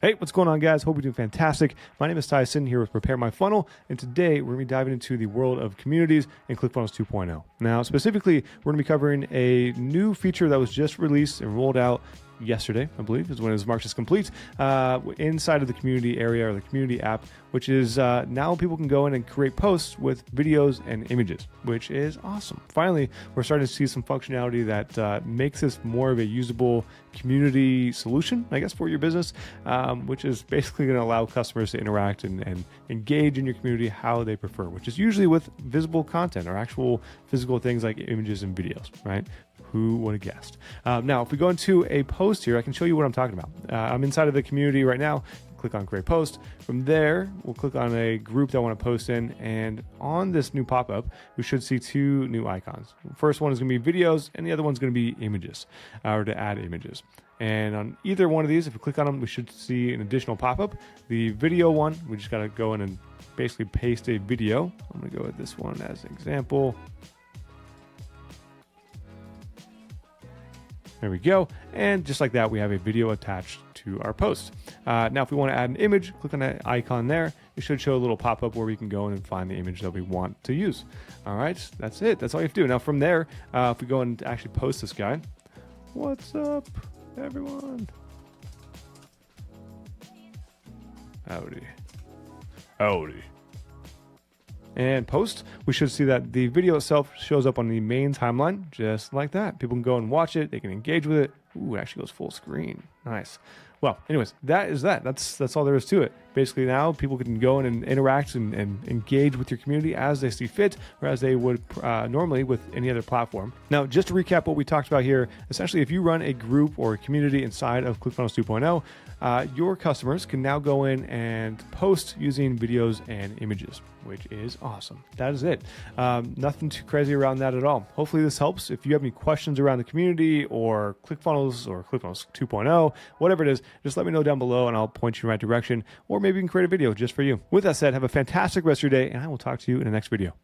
Hey, what's going on, guys? Hope you're doing fantastic. My name is Tyson here with Prepare My Funnel, and today we're going to be diving into the world of communities in ClickFunnels 2.0. Now, specifically, we're going to be covering a new feature that was just released and rolled out yesterday, I believe, is when it was marked as complete, inside of the community area or the community app, which is now people can go in and create posts with videos and images, which is awesome. Finally, we're starting to see some functionality that makes this more of a usable community solution, I guess, for your business, which is basically going to allow customers to interact and engage in your community how they prefer, which is usually with visible content or actual physical things like images and videos, right? Who would have guessed? Now, if we go into a post here, I can show you what I'm talking about. I'm inside of the community right now. Click on create post. From there, we'll click on a group that I want to post in. And on this new pop-up, we should see two new icons. The first one is going to be videos, and the other one's going to be images, or to add images. And on either one of these, if we click on them, we should see an additional pop-up. The video one, we just got to go in and basically paste a video. I'm going to go with this one as an example. There we go. And just like that, we have a video attached to our post. Now, if we want to add an image, click on that icon there. It should show a little pop-up where we can go in and find the image that we want to use. All right, that's it. That's all you have to do. Now, from there, if we go and actually post this guy, what's up, everyone? Howdy. Howdy. And post, we should see that the video itself shows up on the main timeline, just like that. People can go and watch it. They can engage with it. Ooh, it actually goes full screen. Nice. Well, anyways, that's all there is to it. Basically now people can go in and interact and engage with your community as they see fit, or as they would normally with any other platform. Now, just to recap what we talked about here, essentially if you run a group or a community inside of ClickFunnels 2.0, your customers can now go in and post using videos and images, which is awesome. That is it. Nothing too crazy around that at all. Hopefully this helps. If you have any questions around the community or ClickFunnels or ClickFunnels 2.0, whatever it is, just let me know down below and I'll point you in the right direction, or maybe you can create a video just for you. With that said, have a fantastic rest of your day, and I will talk to you in the next video.